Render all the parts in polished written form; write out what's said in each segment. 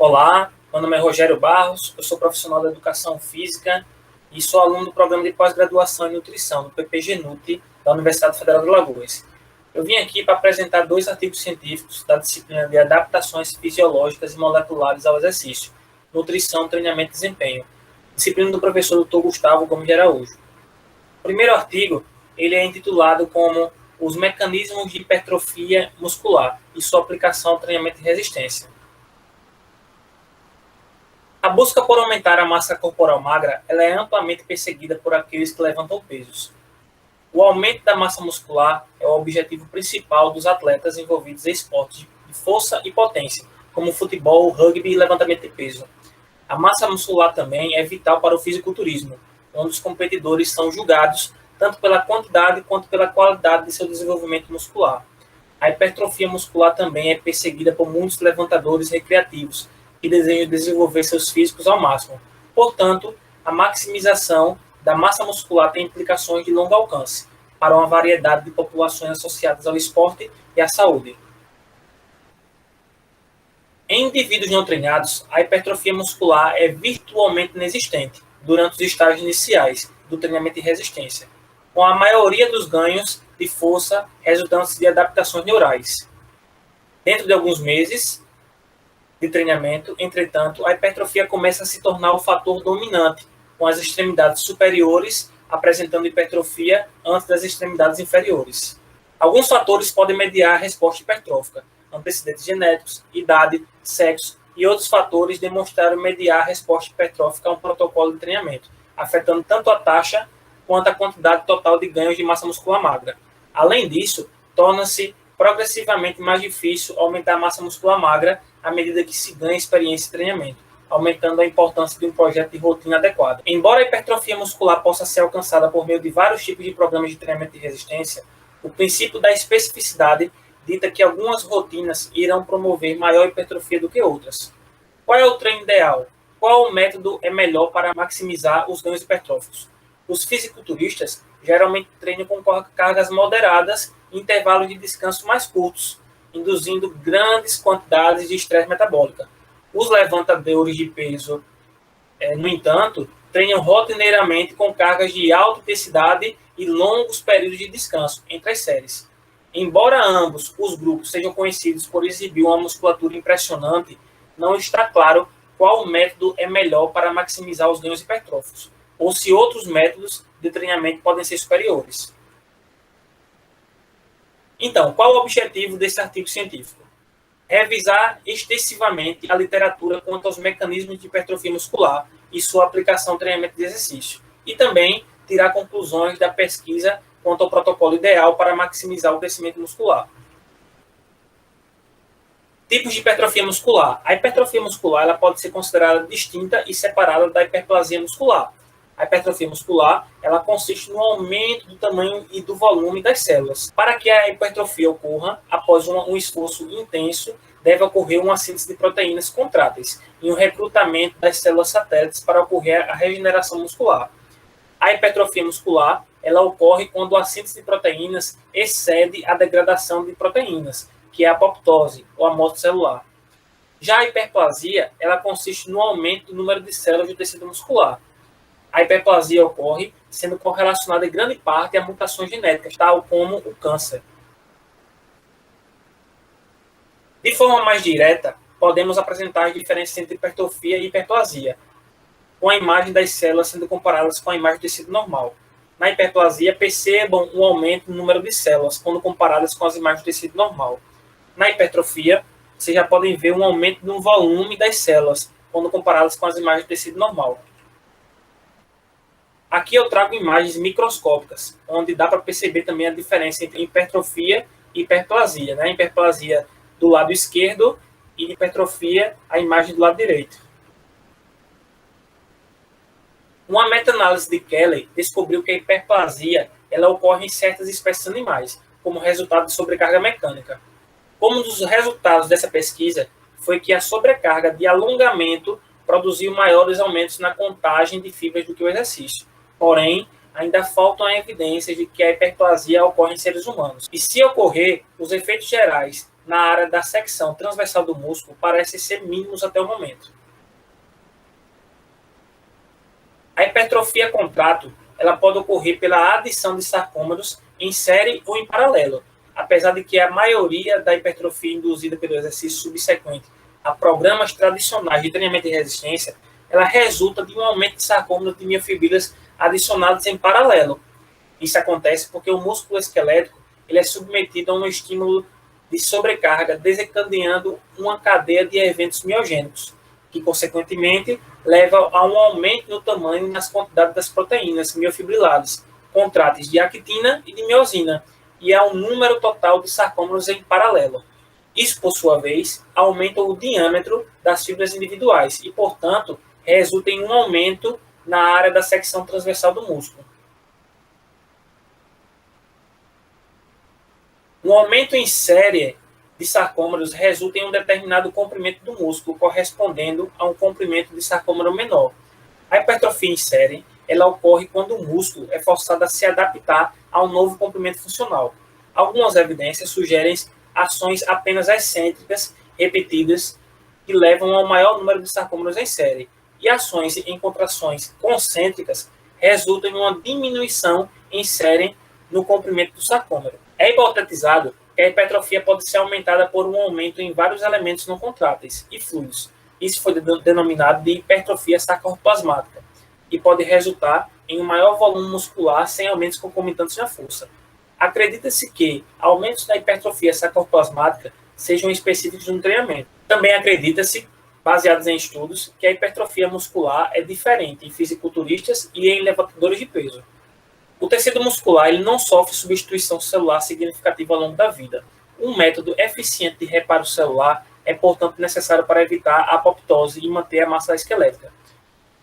Olá, meu nome é Rogério Barros, eu sou profissional da Educação Física e sou aluno do Programa de Pós-Graduação em Nutrição, do PPG-NUT, da Universidade Federal de Alagoas. Eu vim aqui para apresentar 2 artigos científicos da disciplina de Adaptações Fisiológicas e Moleculares ao Exercício, Nutrição, Treinamento e Desempenho, disciplina do professor Dr. Gustavo Gomes de Araújo. O primeiro artigo ele é intitulado como Os Mecanismos de Hipertrofia Muscular e sua aplicação ao treinamento de resistência. A busca por aumentar a massa corporal magra ela é amplamente perseguida por aqueles que levantam pesos. O aumento da massa muscular é o objetivo principal dos atletas envolvidos em esportes de força e potência, como futebol, rugby e levantamento de peso. A massa muscular também é vital para o fisiculturismo, onde os competidores são julgados tanto pela quantidade quanto pela qualidade de seu desenvolvimento muscular. A hipertrofia muscular também é perseguida por muitos levantadores recreativos, que desejam desenvolver seus físicos ao máximo. Portanto, a maximização da massa muscular tem implicações de longo alcance para uma variedade de populações associadas ao esporte e à saúde. Em indivíduos não treinados, a hipertrofia muscular é virtualmente inexistente durante os estágios iniciais do treinamento de resistência, com a maioria dos ganhos de força resultantes de adaptações neurais. Dentro de alguns meses de treinamento, entretanto, a hipertrofia começa a se tornar o fator dominante, com as extremidades superiores apresentando hipertrofia antes das extremidades inferiores. Alguns fatores podem mediar a resposta hipertrófica: antecedentes genéticos, idade, sexo e outros fatores demonstraram mediar a resposta hipertrófica a um protocolo de treinamento, afetando tanto a taxa quanto a quantidade total de ganhos de massa muscular magra. Além disso, torna-se progressivamente mais difícil aumentar a massa muscular magra à medida que se ganha experiência e treinamento, aumentando a importância de um projeto de rotina adequado. Embora a hipertrofia muscular possa ser alcançada por meio de vários tipos de programas de treinamento de resistência, o princípio da especificidade dita que algumas rotinas irão promover maior hipertrofia do que outras. Qual é o treino ideal? Qual método é melhor para maximizar os ganhos hipertróficos? Os fisiculturistas geralmente treinam com cargas moderadas e intervalos de descanso mais curtos, induzindo grandes quantidades de estresse metabólico. Os levantadores de peso, no entanto, treinam rotineiramente com cargas de alta intensidade e longos períodos de descanso entre as séries. Embora ambos os grupos sejam conhecidos por exibir uma musculatura impressionante, não está claro qual método é melhor para maximizar os ganhos hipertróficos, ou se outros métodos de treinamento podem ser superiores. Então, qual o objetivo desse artigo científico? Revisar extensivamente a literatura quanto aos mecanismos de hipertrofia muscular e sua aplicação no treinamento de exercício, e também tirar conclusões da pesquisa quanto ao protocolo ideal para maximizar o crescimento muscular. Tipos de hipertrofia muscular. A hipertrofia muscular ela pode ser considerada distinta e separada da hiperplasia muscular. A hipertrofia muscular ela consiste no aumento do tamanho e do volume das células. Para que a hipertrofia ocorra, após um esforço intenso, deve ocorrer uma síntese de proteínas contráteis e um recrutamento das células satélites para ocorrer a regeneração muscular. A hipertrofia muscular ela ocorre quando a síntese de proteínas excede a degradação de proteínas, que é a apoptose, ou a morte celular. Já a hiperplasia ela consiste no aumento do número de células do tecido muscular. A hiperplasia ocorre sendo correlacionada em grande parte a mutações genéticas, tal como o câncer. De forma mais direta, podemos apresentar as diferenças entre hipertrofia e hiperplasia, com a imagem das células sendo comparadas com a imagem do tecido normal. Na hiperplasia, percebam um aumento no número de células quando comparadas com as imagens do tecido normal. Na hipertrofia, vocês já podem ver um aumento no volume das células quando comparadas com as imagens do tecido normal. Aqui eu trago imagens microscópicas, onde dá para perceber também a diferença entre hipertrofia e hiperplasia. Né? Hiperplasia do lado esquerdo e hipertrofia, a imagem do lado direito. Uma meta-análise de Kelly descobriu que a hiperplasia ela ocorre em certas espécies animais, como resultado de sobrecarga mecânica. Como um dos resultados dessa pesquisa foi que a sobrecarga de alongamento produziu maiores aumentos na contagem de fibras do que o exercício. Porém, ainda faltam evidências de que a hiperplasia ocorre em seres humanos. E se ocorrer, os efeitos gerais na área da secção transversal do músculo parecem ser mínimos até o momento. A hipertrofia contrátil ela pode ocorrer pela adição de sarcômeros em série ou em paralelo, apesar de que a maioria da hipertrofia induzida pelo exercício subsequente a programas tradicionais de treinamento de resistência, ela resulta de um aumento de sarcômeros de miofibrilas adicionados em paralelo. Isso acontece porque o músculo esquelético ele é submetido a um estímulo de sobrecarga, desencadeando uma cadeia de eventos miogênicos, que, consequentemente, leva a um aumento no tamanho e nas quantidades das proteínas miofibriladas, contráteis de actina e de miosina, e a um número total de sarcômeros em paralelo. Isso, por sua vez, aumenta o diâmetro das fibras individuais e, portanto, resulta em um aumento na área da secção transversal do músculo. Um aumento em série de sarcômeros resulta em um determinado comprimento do músculo, correspondendo a um comprimento de sarcômero menor. A hipertrofia em série ela ocorre quando o músculo é forçado a se adaptar ao novo comprimento funcional. Algumas evidências sugerem ações apenas excêntricas repetidas que levam ao maior número de sarcômeros em série, e ações em contrações concêntricas resultam em uma diminuição em série no comprimento do sarcômero. É hipotetizado que a hipertrofia pode ser aumentada por um aumento em vários elementos não contráteis e fluidos. Isso foi denominado de hipertrofia sarcoplasmática e pode resultar em um maior volume muscular sem aumentos concomitantes na força. Acredita-se que aumentos na hipertrofia sarcoplasmática sejam específicos no treinamento. Também acredita-se, baseados em estudos, que a hipertrofia muscular é diferente em fisiculturistas e em levantadores de peso. O tecido muscular ele não sofre substituição celular significativa ao longo da vida. Um método eficiente de reparo celular é, portanto, necessário para evitar a apoptose e manter a massa esquelética.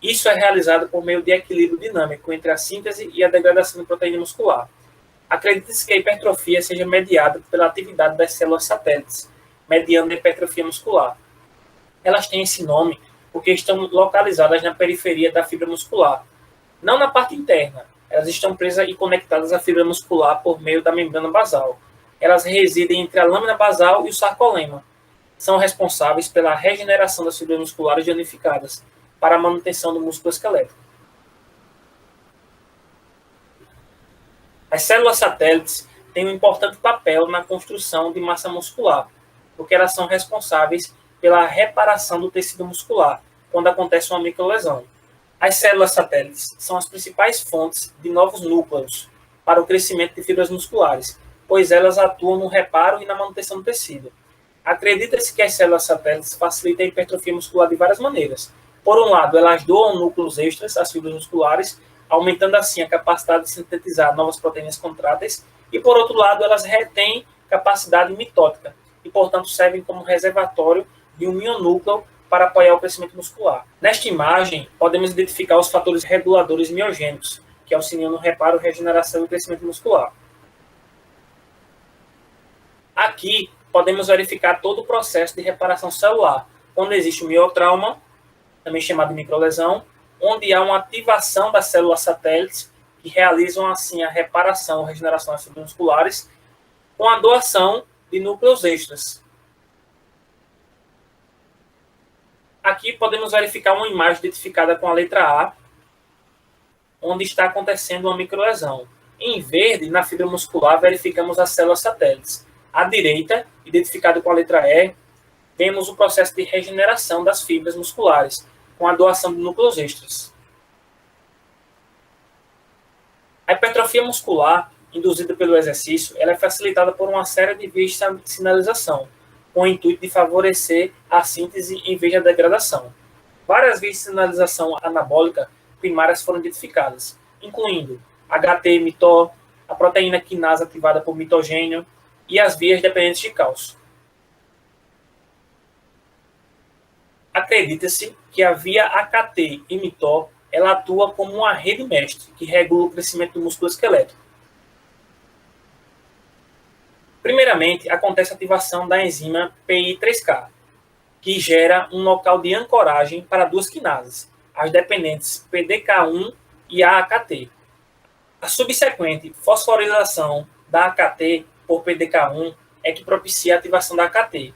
Isso é realizado por meio de equilíbrio dinâmico entre a síntese e a degradação de proteína muscular. Acredita-se que a hipertrofia seja mediada pela atividade das células satélites, mediando a hipertrofia muscular. Elas têm esse nome porque estão localizadas na periferia da fibra muscular, não na parte interna. Elas estão presas e conectadas à fibra muscular por meio da membrana basal. Elas residem entre a lâmina basal e o sarcolema. São responsáveis pela regeneração das fibras musculares danificadas para a manutenção do músculo esquelético. As células satélites têm um importante papel na construção de massa muscular, porque elas são responsáveis pela reparação do tecido muscular quando acontece uma microlesão. As células satélites são as principais fontes de novos núcleos para o crescimento de fibras musculares, pois elas atuam no reparo e na manutenção do tecido. Acredita-se que as células satélites facilitam a hipertrofia muscular de várias maneiras. Por um lado, elas doam núcleos extras às fibras musculares, aumentando assim a capacidade de sintetizar novas proteínas contráteis, e por outro lado, elas retêm capacidade mitótica e, portanto, servem como reservatório de um mionúcleo para apoiar o crescimento muscular. Nesta imagem, podemos identificar os fatores reguladores miogênicos, que auxiliam no reparo, regeneração e crescimento muscular. Aqui, podemos verificar todo o processo de reparação celular, quando existe o miotrauma, também chamado de microlesão, onde há uma ativação das células satélites, que realizam assim a reparação ou regeneração das fibras musculares, com a doação de núcleos extras. Aqui podemos verificar uma imagem identificada com a letra A, onde está acontecendo uma microlesão. Em verde, na fibra muscular, verificamos as células satélites. À direita, identificado com a letra E, vemos o processo de regeneração das fibras musculares, com a doação de núcleos extras. A hipertrofia muscular, induzida pelo exercício, ela é facilitada por uma série de vias de sinalização, com o intuito de favorecer a síntese em vez da degradação. Várias vias de sinalização anabólica primárias foram identificadas, incluindo HT-mitó, a proteína quinase ativada por mitogênio e as vias dependentes de cálcio. Acredita-se que a via AKT e mitó ela atua como uma rede mestre que regula o crescimento do músculo esquelético. Primeiramente, acontece a ativação da enzima PI3K, que gera um local de ancoragem para duas quinases, as dependentes PDK1 e AKT. A subsequente fosforilação da AKT por PDK1 é que propicia a ativação da AKT.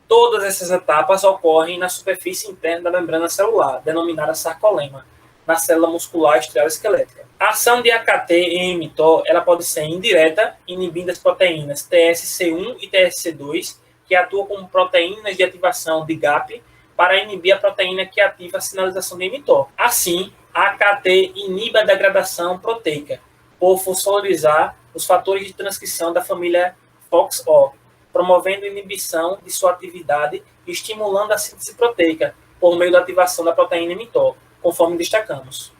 Todas essas etapas ocorrem na superfície interna da membrana celular, denominada sarcolema, na célula muscular estrial esquelética. A ação de AKT em mTOR ela pode ser indireta, inibindo as proteínas TSC1 e TSC2, que atuam como proteínas de ativação de GAP, para inibir a proteína que ativa a sinalização de mTOR. Assim, a AKT inibe a degradação proteica, por fosforilizar os fatores de transcrição da família FOXO, promovendo a inibição de sua atividade e estimulando a síntese proteica, por meio da ativação da proteína mTOR, conforme destacamos.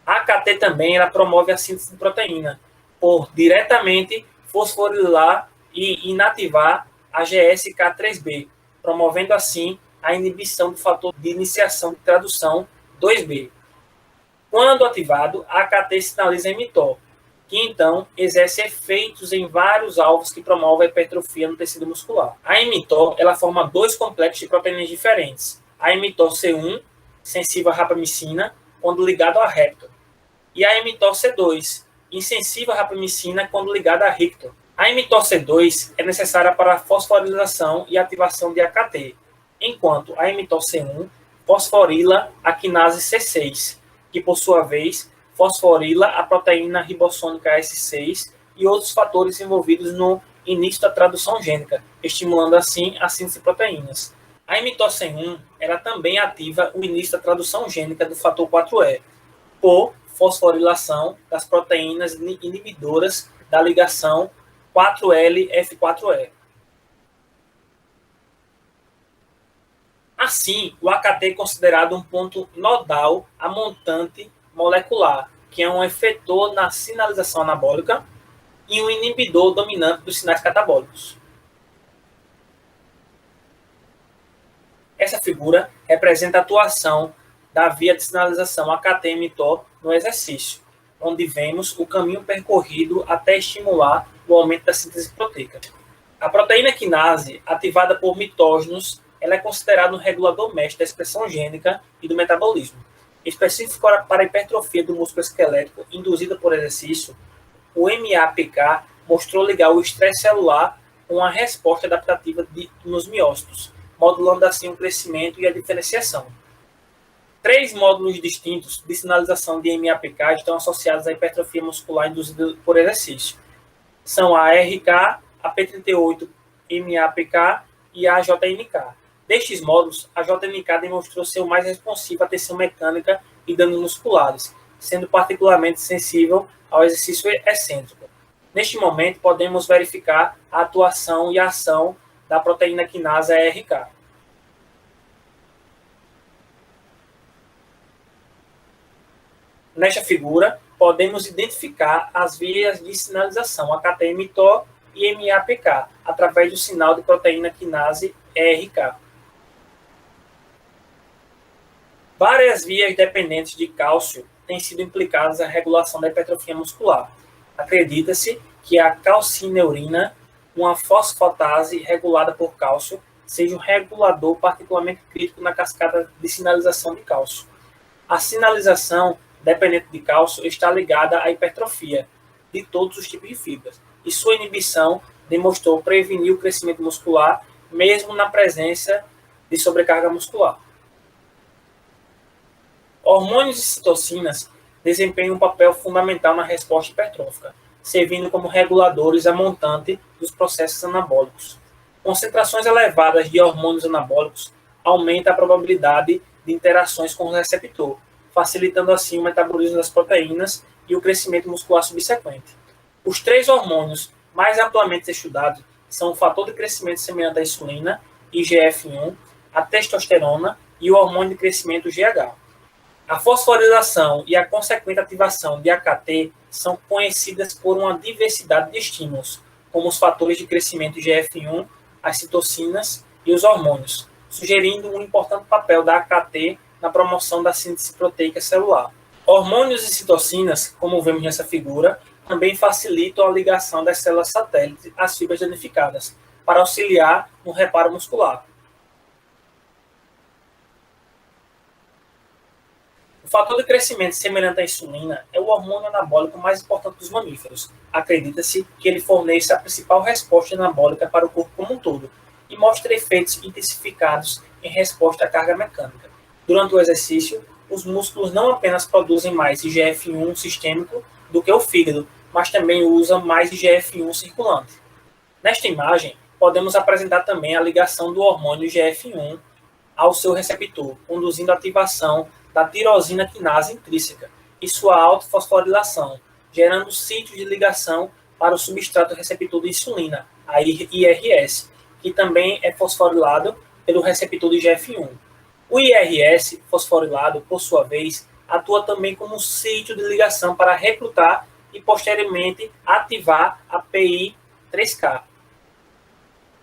A AKT também ela promove a síntese de proteína, por diretamente fosforilar e inativar a GSK3B, promovendo assim a inibição do fator de iniciação de tradução 2B. Quando ativado, a AKT sinaliza mTOR, que então exerce efeitos em vários alvos que promovem a hipertrofia no tecido muscular. A mTOR ela forma dois complexos de proteínas diferentes. A mTOR-C1, sensível à rapamicina, quando ligado a Heptor, e a mTOR-C2, insensível à rapamicina, quando ligada a Rictor. A mTOR-C2 é necessária para a fosforilação e ativação de AKT, enquanto a mTOR-C1 fosforila a quinase C6, que por sua vez fosforila a proteína ribossômica S6 e outros fatores envolvidos no início da tradução gênica, estimulando assim a síntese de proteínas. A mTOR-C1 ela também ativa o início da tradução gênica do fator 4E, por fosforilação das proteínas inibidoras da ligação 4L-F4E. Assim, o AKT é considerado um ponto nodal a montante molecular, que é um efetor na sinalização anabólica e um inibidor dominante dos sinais catabólicos. Essa figura representa a atuação da via de sinalização AKT-mTOR no exercício, onde vemos o caminho percorrido até estimular o aumento da síntese proteica. A proteína quinase, ativada por mitógenos, ela é considerada um regulador mestre da expressão gênica e do metabolismo. Específico para a hipertrofia do músculo esquelético induzida por exercício, o MAPK mostrou ligar o estresse celular com a resposta adaptativa nos miócitos, modulando assim o crescimento e a diferenciação. 3 módulos distintos de sinalização de MAPK estão associados à hipertrofia muscular induzida por exercício. São a RK, a P38-MAPK e a JNK. Destes módulos, a JNK demonstrou ser o mais responsivo à tensão mecânica e danos musculares, sendo particularmente sensível ao exercício excêntrico. Neste momento, podemos verificar a atuação e a ação da proteína quinase ARK. Nesta figura, podemos identificar as vias de sinalização AKT-mTOR e MAPK, através do sinal de proteína quinase ERK. Várias vias dependentes de cálcio têm sido implicadas na regulação da hipertrofia muscular. Acredita-se que a calcineurina, uma fosfatase regulada por cálcio, seja um regulador particularmente crítico na cascata de sinalização de cálcio. A sinalização dependente de cálcio está ligada à hipertrofia de todos os tipos de fibras, e sua inibição demonstrou prevenir o crescimento muscular, mesmo na presença de sobrecarga muscular. Hormônios e citocinas desempenham um papel fundamental na resposta hipertrófica, servindo como reguladores a montante dos processos anabólicos. Concentrações elevadas de hormônios anabólicos aumentam a probabilidade de interações com o receptor, facilitando assim o metabolismo das proteínas e o crescimento muscular subsequente. Os 3 hormônios mais amplamente estudados são o fator de crescimento semelhante à insulina, IGF-1, a testosterona e o hormônio de crescimento GH. A fosforilação e a consequente ativação de AKT são conhecidas por uma diversidade de estímulos, como os fatores de crescimento IGF-1, as citocinas e os hormônios, sugerindo um importante papel da AKT na promoção da síntese proteica celular. Hormônios e citocinas, como vemos nessa figura, também facilitam a ligação das células satélites às fibras danificadas, para auxiliar no reparo muscular. fator de crescimento semelhante à insulina é o hormônio anabólico mais importante dos mamíferos. Acredita-se que ele fornece a principal resposta anabólica para o corpo como um todo e mostra efeitos intensificados em resposta à carga mecânica. Durante o exercício, os músculos não apenas produzem mais IGF-1 sistêmico do que o fígado, mas também usam mais IGF-1 circulante. Nesta imagem, podemos apresentar também a ligação do hormônio IGF-1 ao seu receptor, conduzindo à ativação da tirosina quinase intrínseca e sua autofosforilação, gerando sítios de ligação para o substrato receptor de insulina, a IRS, que também é fosforilado pelo receptor de IGF-1. O IRS fosforilado, por sua vez, atua também como sítio de ligação para recrutar e posteriormente ativar a PI3K.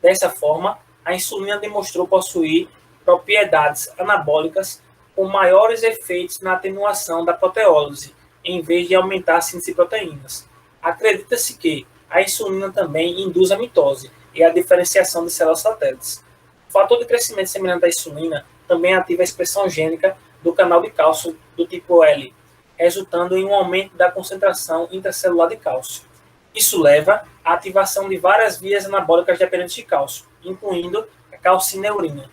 Dessa forma, a insulina demonstrou possuir propriedades anabólicas com maiores efeitos na atenuação da proteólise, em vez de aumentar a síntese de proteínas. Acredita-se que a insulina também induz a mitose e a diferenciação de células satélites. O fator de crescimento semelhante à insulina também ativa a expressão gênica do canal de cálcio do tipo L, resultando em um aumento da concentração intracelular de cálcio. Isso leva à ativação de várias vias anabólicas dependentes de cálcio, incluindo a calcineurina.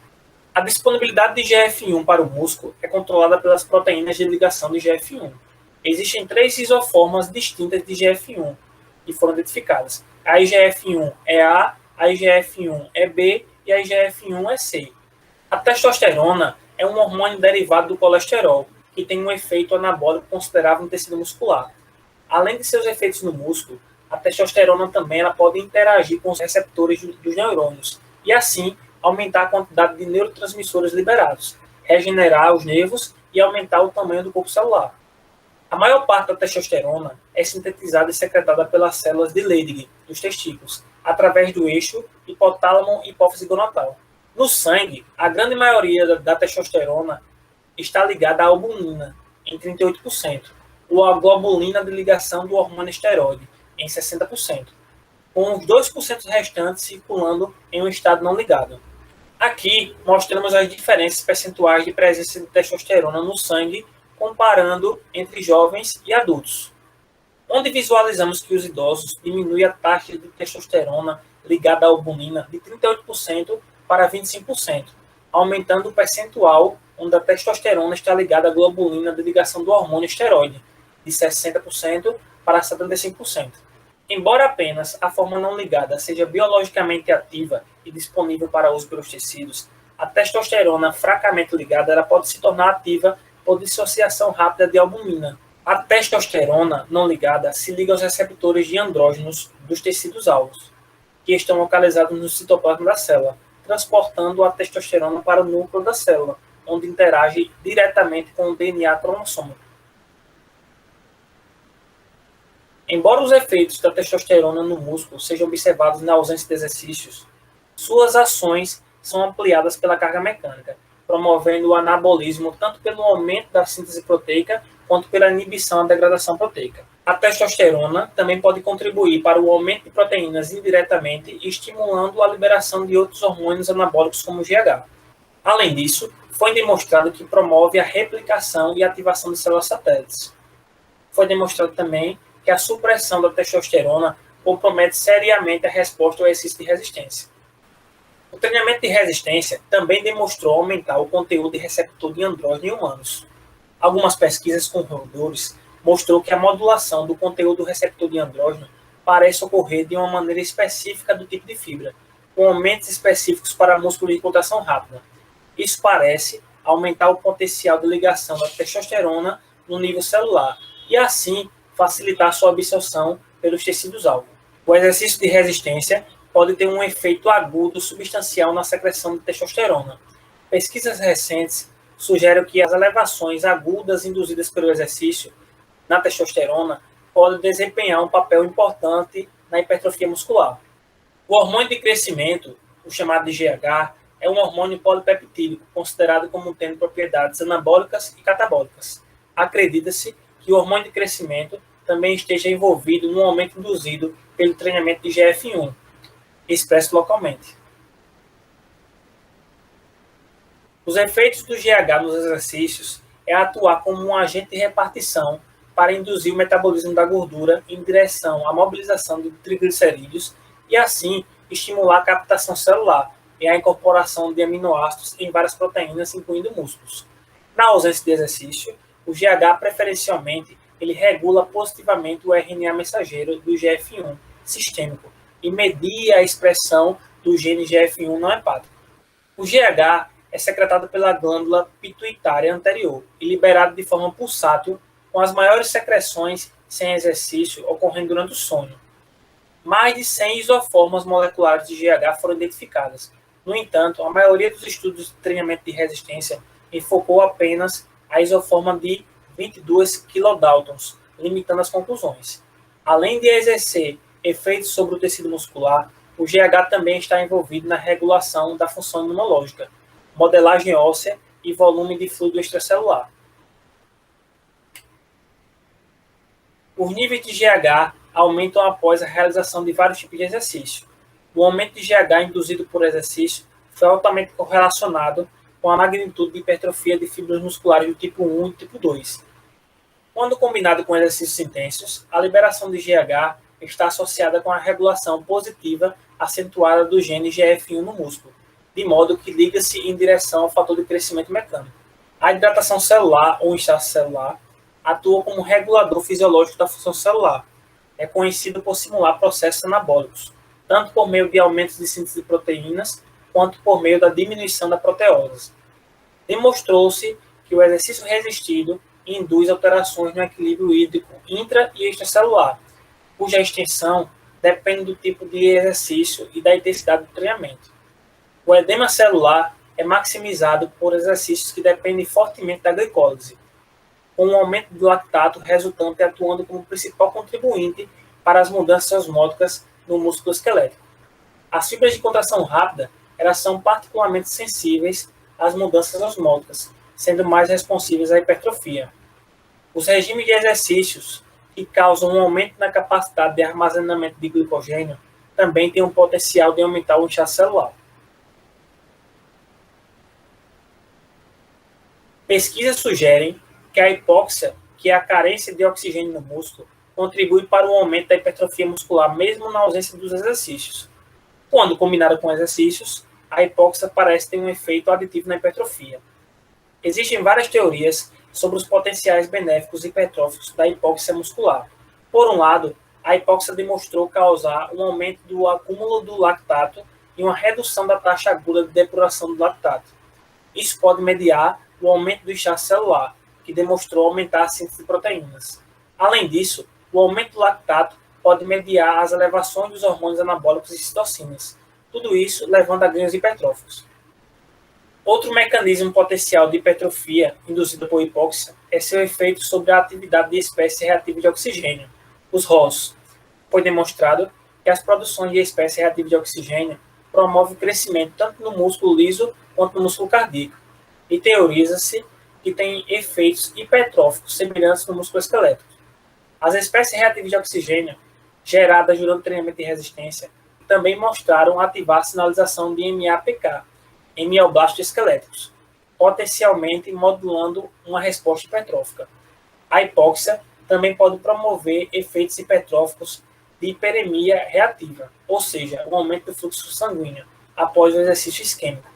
A disponibilidade de IGF-1 para o músculo é controlada pelas proteínas de ligação de IGF-1. Existem 3 isoformas distintas de IGF-1 que foram identificadas. A IGF-1-EA, a IGF-1-EB e a IGF-1-EC. A testosterona é um hormônio derivado do colesterol, que tem um efeito anabólico considerável no tecido muscular. Além de seus efeitos no músculo, a testosterona também ela pode interagir com os receptores dos neurônios e, assim, aumentar a quantidade de neurotransmissores liberados, regenerar os nervos e aumentar o tamanho do corpo celular. A maior parte da testosterona é sintetizada e secretada pelas células de Leydig dos testículos, através do eixo hipotálamo-hipófise gonatal. No sangue, a grande maioria da testosterona está ligada à albumina, em 38%, ou à globulina de ligação do hormônio esteroide, em 60%, com os 2% restantes circulando em um estado não ligado. Aqui mostramos as diferenças percentuais de presença de testosterona no sangue, comparando entre jovens e adultos, onde visualizamos que os idosos diminuem a taxa de testosterona ligada à albumina de 38% para 25%, aumentando o percentual onde a testosterona está ligada à globulina de ligação do hormônio esteroide, de 60% para 75%. Embora apenas a forma não ligada seja biologicamente ativa e disponível para uso pelos tecidos, a testosterona fracamente ligada ela pode se tornar ativa por dissociação rápida de albumina. A testosterona não ligada se liga aos receptores de andrógenos dos tecidos alvos, que estão localizados no citoplasma da célula, transportando a testosterona para o núcleo da célula, onde interage diretamente com o DNA cromossômico. Embora os efeitos da testosterona no músculo sejam observados na ausência de exercícios, suas ações são ampliadas pela carga mecânica, promovendo o anabolismo tanto pelo aumento da síntese proteica quanto pela inibição da degradação proteica. A testosterona também pode contribuir para o aumento de proteínas indiretamente, estimulando a liberação de outros hormônios anabólicos como o GH. Além disso, foi demonstrado que promove a replicação e ativação de células satélites. Foi demonstrado também que a supressão da testosterona compromete seriamente a resposta ao exercício de resistência. O treinamento de resistência também demonstrou aumentar o conteúdo de receptor de andrógeno em humanos. Algumas pesquisas com roedores mostrou que a modulação do conteúdo do receptor de andrógeno parece ocorrer de uma maneira específica do tipo de fibra, com aumentos específicos para músculos de contração rápida. Isso parece aumentar o potencial de ligação da testosterona no nível celular e, assim, facilitar sua absorção pelos tecidos-alvo. O exercício de resistência pode ter um efeito agudo substancial na secreção de testosterona. Pesquisas recentes sugerem que as elevações agudas induzidas pelo exercício na testosterona podem desempenhar um papel importante na hipertrofia muscular. O hormônio de crescimento, o chamado de GH, é um hormônio polipeptídico considerado como tendo propriedades anabólicas e catabólicas. Acredita-se que o hormônio de crescimento também esteja envolvido no aumento induzido pelo treinamento de IGF-1, expresso localmente. Os efeitos do GH nos exercícios é atuar como um agente de repartição para induzir o metabolismo da gordura em direção à mobilização de triglicerídeos e, assim, estimular a captação celular e a incorporação de aminoácidos em várias proteínas, incluindo músculos. Na ausência de exercício, o GH, preferencialmente, ele regula positivamente o RNA mensageiro do GF1 sistêmico e media a expressão do gene GF1 não hepático. O GH é secretado pela glândula pituitária anterior e liberado de forma pulsátil, com as maiores secreções sem exercício ocorrendo durante o sono. Mais de 100 isoformas moleculares de GH foram identificadas. No entanto, a maioria dos estudos de treinamento de resistência enfocou apenas a isoforma de 22 kilodaltons, limitando as conclusões. Além de exercer efeitos sobre o tecido muscular, o GH também está envolvido na regulação da função imunológica, modelagem óssea e volume de fluido extracelular. Os níveis de GH aumentam após a realização de vários tipos de exercício. O aumento de GH induzido por exercício foi altamente correlacionado com a magnitude de hipertrofia de fibras musculares do tipo 1 e tipo 2. Quando combinado com exercícios intensos, a liberação de GH está associada com a regulação positiva acentuada do gene GF1 no músculo, de modo que liga-se em direção ao fator de crescimento mecânico. A hidratação celular ou inchaço celular atua como regulador fisiológico da função celular. É conhecido por simular processos anabólicos, tanto por meio de aumentos de síntese de proteínas, quanto por meio da diminuição da proteose. Demonstrou-se que o exercício resistido induz alterações no equilíbrio hídrico intra- e extracelular, cuja extensão depende do tipo de exercício e da intensidade do treinamento. O edema celular é maximizado por exercícios que dependem fortemente da glicólise, com um aumento do lactato resultante atuando como principal contribuinte para as mudanças osmóticas no músculo esquelético. As fibras de contração rápida elas são particularmente sensíveis às mudanças osmóticas, sendo mais responsivas à hipertrofia. Os regimes de exercícios que causam um aumento na capacidade de armazenamento de glicogênio também têm um potencial de aumentar o inchaço celular. Pesquisas sugerem que a hipóxia, que é a carência de oxigênio no músculo, contribui para o aumento da hipertrofia muscular mesmo na ausência dos exercícios. Quando combinada com exercícios, a hipóxia parece ter um efeito aditivo na hipertrofia. Existem várias teorias sobre os potenciais benéficos hipertróficos da hipóxia muscular. Por um lado, a hipóxia demonstrou causar um aumento do acúmulo do lactato e uma redução da taxa aguda de depuração do lactato. Isso pode mediar o aumento do inchaço celular, que demonstrou aumentar a síntese de proteínas. Além disso, o aumento do lactato pode mediar as elevações dos hormônios anabólicos e citocinas, tudo isso levando a ganhos hipertróficos. Outro mecanismo potencial de hipertrofia induzida por hipóxia é seu efeito sobre a atividade de espécies reativas de oxigênio, os ROS. Foi demonstrado que as produções de espécies reativas de oxigênio promovem o crescimento tanto no músculo liso quanto no músculo cardíaco, e teoriza-se que tem efeitos hipertróficos semelhantes no músculo esquelético. As espécies reativas de oxigênio, geradas durante o treinamento de resistência, também mostraram ativar a sinalização de MAPK, em mioblastos esqueléticos, potencialmente modulando uma resposta hipertrófica. A hipóxia também pode promover efeitos hipertróficos de hiperemia reativa, ou seja, o aumento do fluxo sanguíneo após o exercício isquêmico.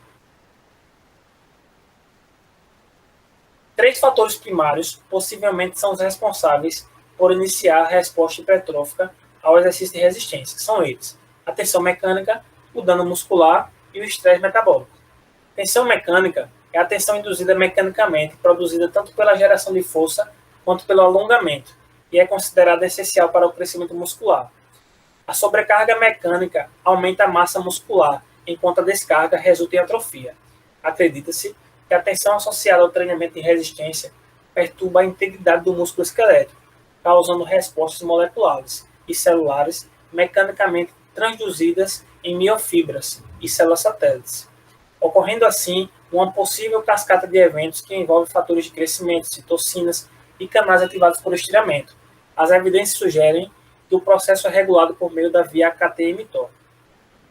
3 fatores primários possivelmente são os responsáveis por iniciar a resposta hipertrófica ao exercício de resistência. São eles: a tensão mecânica, o dano muscular e o estresse metabólico. Tensão mecânica é a tensão induzida mecanicamente, produzida tanto pela geração de força quanto pelo alongamento, e é considerada essencial para o crescimento muscular. A sobrecarga mecânica aumenta a massa muscular, enquanto a descarga resulta em atrofia. Acredita-se que a tensão associada ao treinamento de resistência perturba a integridade do músculo esquelético, causando respostas moleculares e celulares mecanicamente transduzidas em miofibras e células satélites, ocorrendo assim uma possível cascata de eventos que envolve fatores de crescimento, citocinas e canais ativados por estiramento. As evidências sugerem que o processo é regulado por meio da via AKT-mTOR.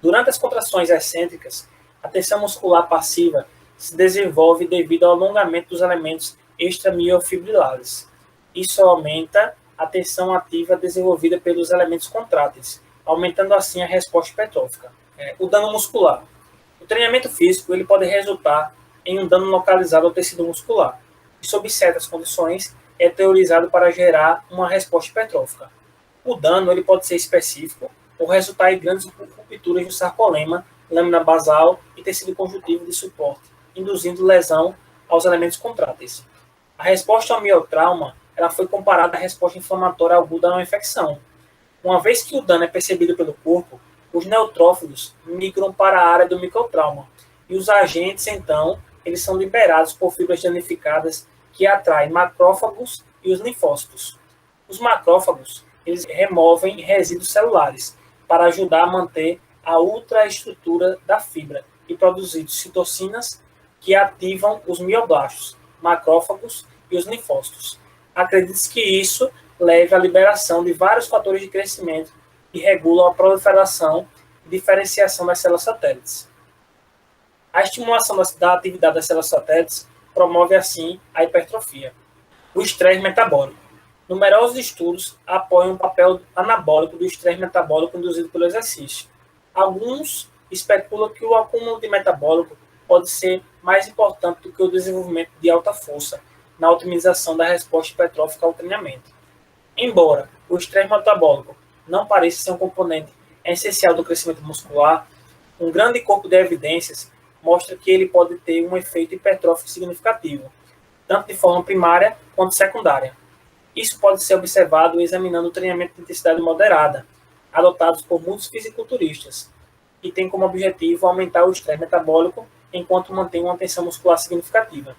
Durante as contrações excêntricas, a tensão muscular passiva se desenvolve devido ao alongamento dos elementos extramiofibrilares. Isso aumenta a tensão ativa desenvolvida pelos elementos contráteis, aumentando assim a resposta hipertrófica. O dano muscular. O treinamento físico ele pode resultar em um dano localizado ao tecido muscular, e sob certas condições é teorizado para gerar uma resposta hipertrófica. O dano ele pode ser específico ou resultar em grandes rupturas do sarcolema, lâmina basal e tecido conjuntivo de suporte, induzindo lesão aos elementos contráteis. A resposta ao miotrauma ela foi comparada à resposta inflamatória aguda a uma infecção. Uma vez que o dano é percebido pelo corpo, os neutrófilos migram para a área do microtrauma e os agentes, então, eles são liberados por fibras danificadas que atraem macrófagos e os linfócitos. Os macrófagos eles removem resíduos celulares para ajudar a manter a ultraestrutura da fibra e produzir citocinas que ativam os mioblastos, macrófagos e os linfócitos. Acredita-se que isso leve à liberação de vários fatores de crescimento que regulam a proliferação e diferenciação das células satélites. A estimulação da atividade das células satélites promove, assim, a hipertrofia. O estresse metabólico. Numerosos estudos apoiam o papel anabólico do estresse metabólico induzido pelo exercício. Alguns especulam que o acúmulo de metabólico pode ser mais importante do que o desenvolvimento de alta força na otimização da resposta hipertrófica ao treinamento. Embora o estresse metabólico não pareça ser um componente essencial do crescimento muscular, um grande corpo de evidências mostra que ele pode ter um efeito hipertrófico significativo, tanto de forma primária quanto secundária. Isso pode ser observado examinando o treinamento de intensidade moderada, adotados por muitos fisiculturistas, que tem como objetivo aumentar o estresse metabólico enquanto mantém uma tensão muscular significativa.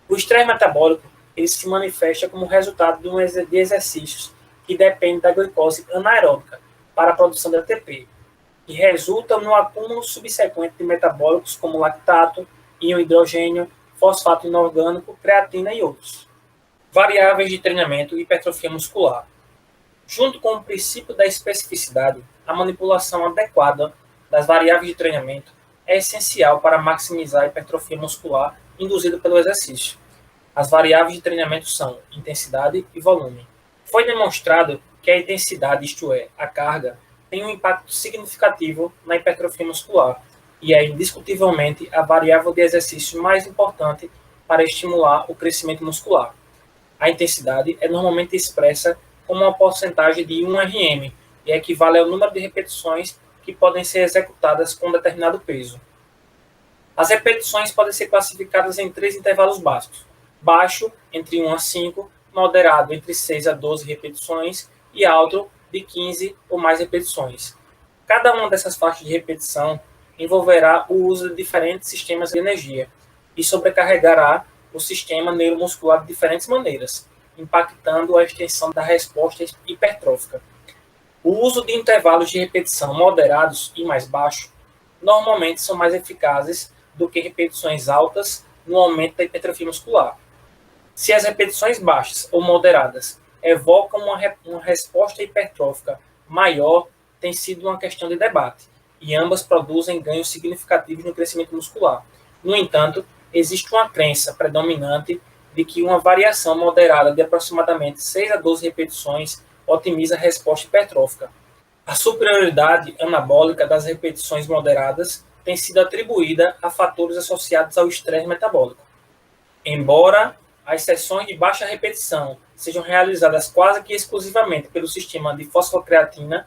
O estresse metabólico ele se manifesta como resultado de exercícios que dependem da glicose anaeróbica para a produção de ATP, e resultam no acúmulo subsequente de metabólicos como lactato, íon hidrogênio, fosfato inorgânico, creatina e outros. Variáveis de treinamento e hipertrofia muscular. Junto com o princípio da especificidade, a manipulação adequada das variáveis de treinamento é essencial para maximizar a hipertrofia muscular induzida pelo exercício. As variáveis de treinamento são intensidade e volume. Foi demonstrado que a intensidade, isto é, a carga, tem um impacto significativo na hipertrofia muscular e é indiscutivelmente a variável de exercício mais importante para estimular o crescimento muscular. A intensidade é normalmente expressa como uma porcentagem de 1 RM e equivale ao número de repetições que podem ser executadas com determinado peso. As repetições podem ser classificadas em 3 intervalos básicos: baixo, entre 1 a 5, moderado, entre 6 a 12 repetições e alto, de 15 ou mais repetições. Cada uma dessas faixas de repetição envolverá o uso de diferentes sistemas de energia e sobrecarregará o sistema neuromuscular de diferentes maneiras, impactando a extensão da resposta hipertrófica. O uso de intervalos de repetição moderados e mais baixos normalmente são mais eficazes do que repetições altas no aumento da hipertrofia muscular. Se as repetições baixas ou moderadas evocam uma resposta hipertrófica maior, tem sido uma questão de debate, e ambas produzem ganhos significativos no crescimento muscular. No entanto, existe uma crença predominante de que uma variação moderada de aproximadamente 6 a 12 repetições otimiza a resposta hipertrófica. A superioridade anabólica das repetições moderadas tem sido atribuída a fatores associados ao estresse metabólico. Embora as sessões de baixa repetição sejam realizadas quase que exclusivamente pelo sistema de fosfocreatina,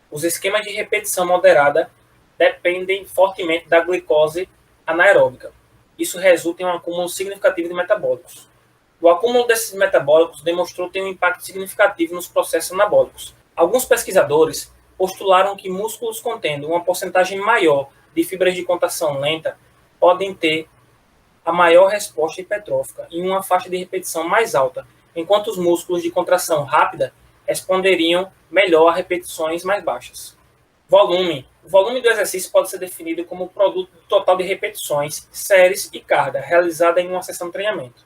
os esquemas de repetição moderada dependem fortemente da glicose anaeróbica. Isso resulta em um acúmulo significativo de metabólicos. O acúmulo desses metabólicos demonstrou ter um impacto significativo nos processos anabólicos. Alguns pesquisadores postularam que músculos contendo uma porcentagem maior de fibras de contração lenta podem ter a maior resposta hipertrófica em uma faixa de repetição mais alta, enquanto os músculos de contração rápida responderiam melhor a repetições mais baixas. Volume. O volume do exercício pode ser definido como o produto total de repetições, séries e carga realizada em uma sessão de treinamento.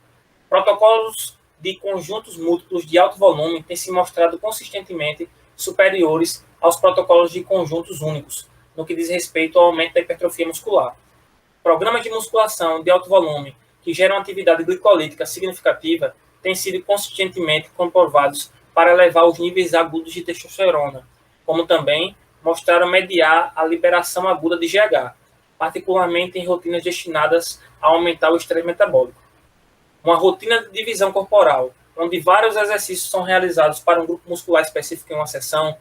Protocolos de conjuntos múltiplos de alto volume têm se mostrado consistentemente superiores aos protocolos de conjuntos únicos, no que diz respeito ao aumento da hipertrofia muscular. Programas de musculação de alto volume, que que geram atividade glicolítica significativa têm sido consistentemente comprovados para elevar os níveis agudos de testosterona, como também mostraram mediar a liberação aguda de GH, particularmente em rotinas destinadas a aumentar o estresse metabólico. Uma rotina de divisão corporal, onde vários exercícios são realizados para um grupo muscular específico em uma sessão,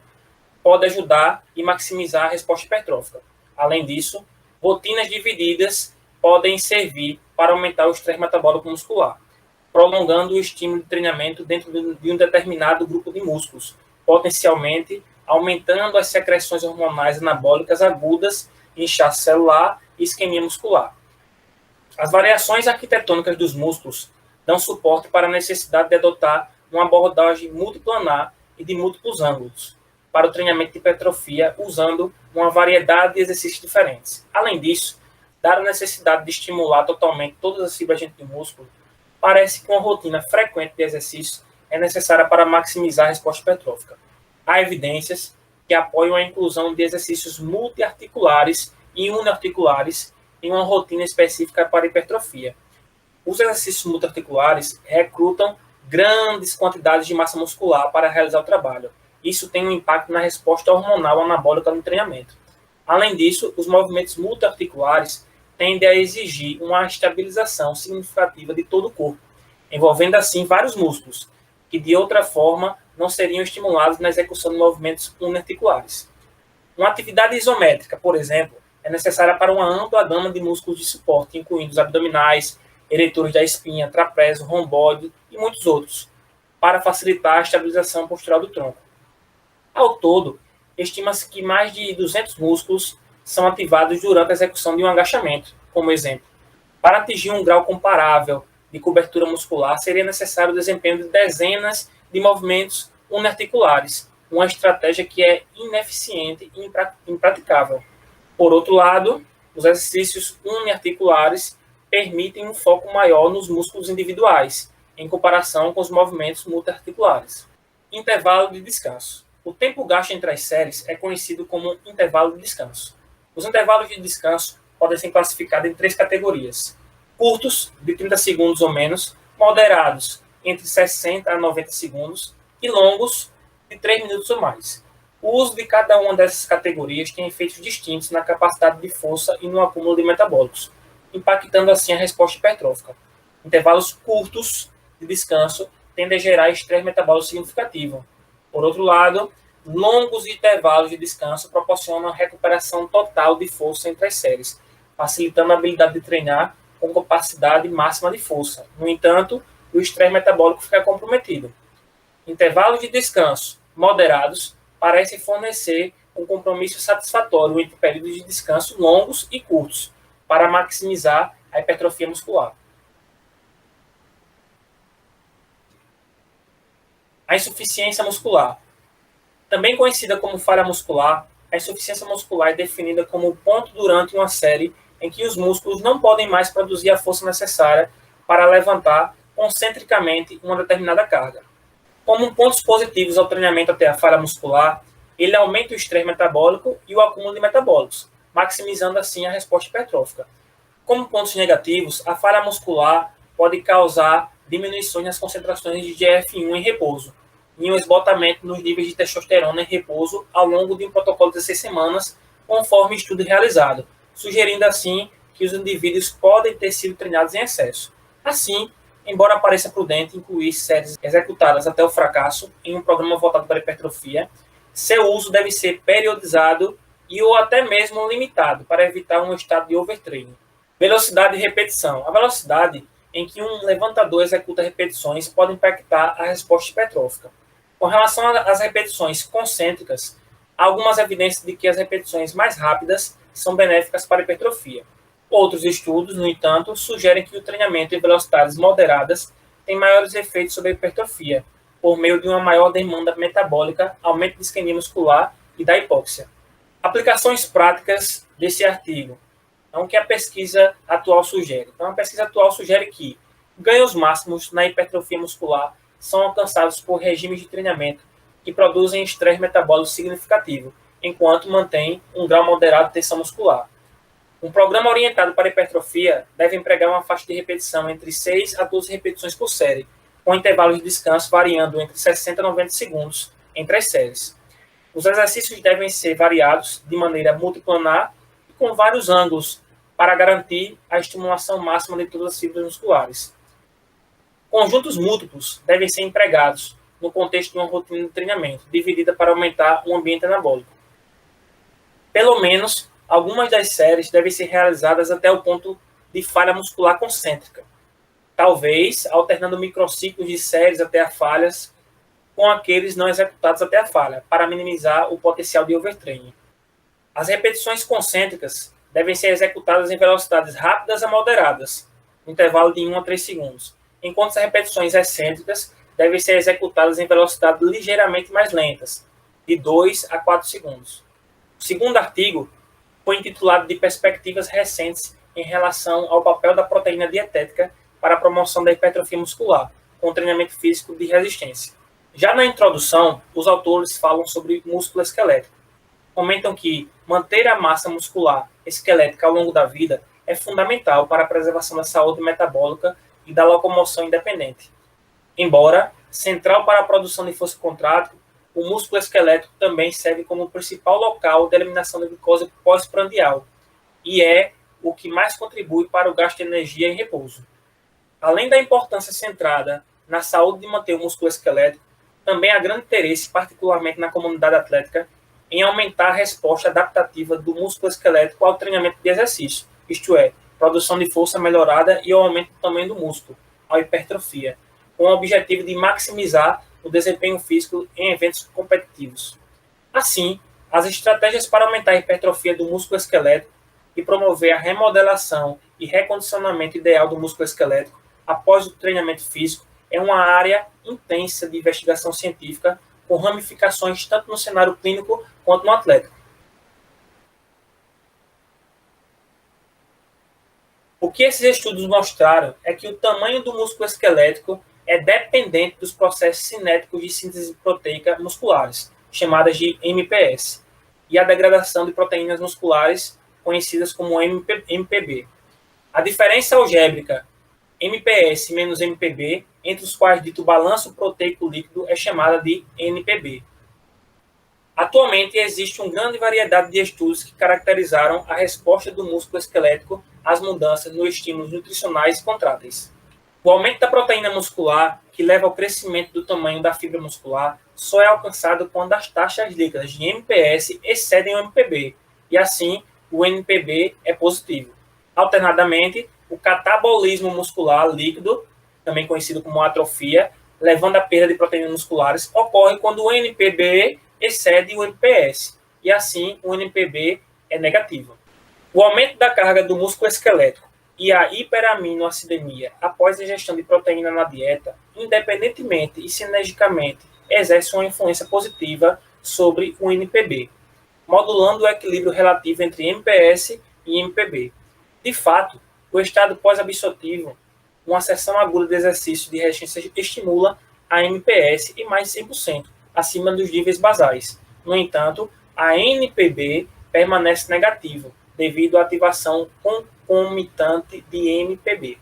pode ajudar e maximizar a resposta hipertrófica. Além disso, rotinas divididas podem servir para aumentar o estresse metabólico muscular, prolongando o estímulo de treinamento dentro de um determinado grupo de músculos, potencialmente aumentando as secreções hormonais anabólicas agudas, inchaço celular e isquemia muscular. As variações arquitetônicas dos músculos dão suporte para a necessidade de adotar uma abordagem multiplanar e de múltiplos ângulos para o treinamento de hipertrofia, usando uma variedade de exercícios diferentes. Além disso, dada a necessidade de estimular totalmente todas as fibras do músculo, parece que uma rotina frequente de exercícios é necessária para maximizar a resposta hipertrófica. Há evidências que apoiam a inclusão de exercícios multiarticulares e uniarticulares em uma rotina específica para hipertrofia. Os exercícios multiarticulares recrutam grandes quantidades de massa muscular para realizar o trabalho. Isso tem um impacto na resposta hormonal anabólica no treinamento. Além disso, os movimentos multiarticulares tendem a exigir uma estabilização significativa de todo o corpo, envolvendo assim vários músculos, que de outra forma não seriam estimulados na execução de movimentos uniarticulares. Uma atividade isométrica, por exemplo, é necessária para uma ampla gama de músculos de suporte, incluindo os abdominais, eretores da espinha, trapézio, romboide e muitos outros, para facilitar a estabilização postural do tronco. Ao todo, estima-se que mais de 200 músculos são ativados durante a execução de um agachamento, como exemplo. Para atingir um grau comparável de cobertura muscular, seria necessário o desempenho de dezenas de movimentos uniarticulares, uma estratégia que é ineficiente e impraticável. Por outro lado, os exercícios uniarticulares permitem um foco maior nos músculos individuais, em comparação com os movimentos multiarticulares. Intervalo de descanso. O tempo gasto entre as séries é conhecido como intervalo de descanso. Os intervalos de descanso podem ser classificados em 3 categorias: curtos, de 30 segundos ou menos, moderados, entre 60 a 90 segundos, e longos, de 3 minutos ou mais. O uso de cada uma dessas categorias tem efeitos distintos na capacidade de força e no acúmulo de metabólicos, impactando assim a resposta hipertrófica. Intervalos curtos de descanso tendem a gerar estresse metabólico significativo. Por outro lado, longos intervalos de descanso proporcionam a recuperação total de força entre as séries, facilitando a habilidade de treinar com capacidade máxima de força. No entanto, o estresse metabólico fica comprometido. Intervalos de descanso moderados parecem fornecer um compromisso satisfatório entre períodos de descanso longos e curtos, para maximizar a hipertrofia muscular. A insuficiência muscular. Também conhecida como falha muscular, a insuficiência muscular é definida como o ponto durante uma série em que os músculos não podem mais produzir a força necessária para levantar concentricamente uma determinada carga. Como pontos positivos ao treinamento até a falha muscular, ele aumenta o estresse metabólico e o acúmulo de metabólicos, maximizando assim a resposta hipertrófica. Como pontos negativos, a falha muscular pode causar diminuições nas concentrações de GF1 em repouso e um esgotamento nos níveis de testosterona em repouso ao longo de um protocolo de 16 semanas, conforme estudo realizado, sugerindo assim que os indivíduos podem ter sido treinados em excesso. Assim, embora pareça prudente incluir séries executadas até o fracasso em um programa voltado para a hipertrofia, seu uso deve ser periodizado e ou até mesmo limitado para evitar um estado de overtraining. Velocidade e repetição. A velocidade em que um levantador executa repetições pode impactar a resposta hipertrófica. Com relação às repetições concêntricas, há algumas evidências de que as repetições mais rápidas são benéficas para a hipertrofia. Outros estudos, no entanto, sugerem que o treinamento em velocidades moderadas tem maiores efeitos sobre a hipertrofia, por meio de uma maior demanda metabólica, aumento de isquemia muscular e da hipóxia. Aplicações práticas desse artigo. Então, o que a pesquisa atual sugere? Então, a pesquisa atual sugere que ganhos máximos na hipertrofia muscular são alcançados por regimes de treinamento que produzem estresse metabólico significativo, enquanto mantém um grau moderado de tensão muscular. Um programa orientado para hipertrofia deve empregar uma faixa de repetição entre 6 a 12 repetições por série, com intervalos de descanso variando entre 60 e 90 segundos entre as séries. Os exercícios devem ser variados de maneira multiplanar e com vários ângulos para garantir a estimulação máxima de todas as fibras musculares. Conjuntos múltiplos devem ser empregados no contexto de uma rotina de treinamento, dividida para aumentar o ambiente anabólico. Pelo menos, algumas das séries devem ser realizadas até o ponto de falha muscular concêntrica, talvez alternando microciclos de séries até a falhas com aqueles não executados até a falha, para minimizar o potencial de overtraining. As repetições concêntricas devem ser executadas em velocidades rápidas a moderadas, no intervalo de 1 a 3 segundos, enquanto as repetições excêntricas devem ser executadas em velocidades ligeiramente mais lentas, de 2 a 4 segundos. O segundo artigo foi intitulado de Perspectivas Recentes em relação ao papel da proteína dietética para a promoção da hipertrofia muscular, com treinamento físico de resistência. Já na introdução, os autores falam sobre músculo esquelético. Comentam que manter a massa muscular esquelética ao longo da vida é fundamental para a preservação da saúde metabólica e da locomoção independente. Embora central para a produção de força contrátil, o músculo esquelético também serve como o principal local de eliminação de glicose pós-prandial e é o que mais contribui para o gasto de energia em repouso. Além da importância centrada na saúde de manter o músculo esquelético, também há grande interesse, particularmente na comunidade atlética, em aumentar a resposta adaptativa do músculo esquelético ao treinamento de exercício, isto é, produção de força melhorada e o aumento do tamanho do músculo, a hipertrofia, com o objetivo de maximizar o desempenho físico em eventos competitivos. Assim, as estratégias para aumentar a hipertrofia do músculo esquelético e promover a remodelação e recondicionamento ideal do músculo esquelético após o treinamento físico é uma área intensa de investigação científica com ramificações tanto no cenário clínico quanto no atlético. O que esses estudos mostraram é que o tamanho do músculo esquelético é dependente dos processos cinéticos de síntese proteica musculares, chamadas de MPS, e a degradação de proteínas musculares, conhecidas como MPB. A diferença algébrica MPS menos MPB, entre os quais dito balanço proteico líquido, é chamada de NPB. Atualmente existe uma grande variedade de estudos que caracterizaram a resposta do músculo esquelético às mudanças nos estímulos nutricionais e contráteis. O aumento da proteína muscular, que leva ao crescimento do tamanho da fibra muscular, só é alcançado quando as taxas líquidas de MPS excedem o MPB, e assim o NPB é positivo. Alternadamente, o catabolismo muscular líquido, também conhecido como atrofia, levando à perda de proteínas musculares, ocorre quando o NPB excede o MPS, e assim o NPB é negativo. O aumento da carga do músculo esquelético e a hiperaminoacidemia após a ingestão de proteína na dieta, independentemente e sinergicamente, exerce uma influência positiva sobre o NPB, modulando o equilíbrio relativo entre MPS e MPB. De fato, o estado pós-absortivo, uma sessão aguda de exercício de resistência estimula a MPS em mais de 100%, acima dos níveis basais. No entanto, a NPB permanece negativa, devido à ativação concomitante de MPB.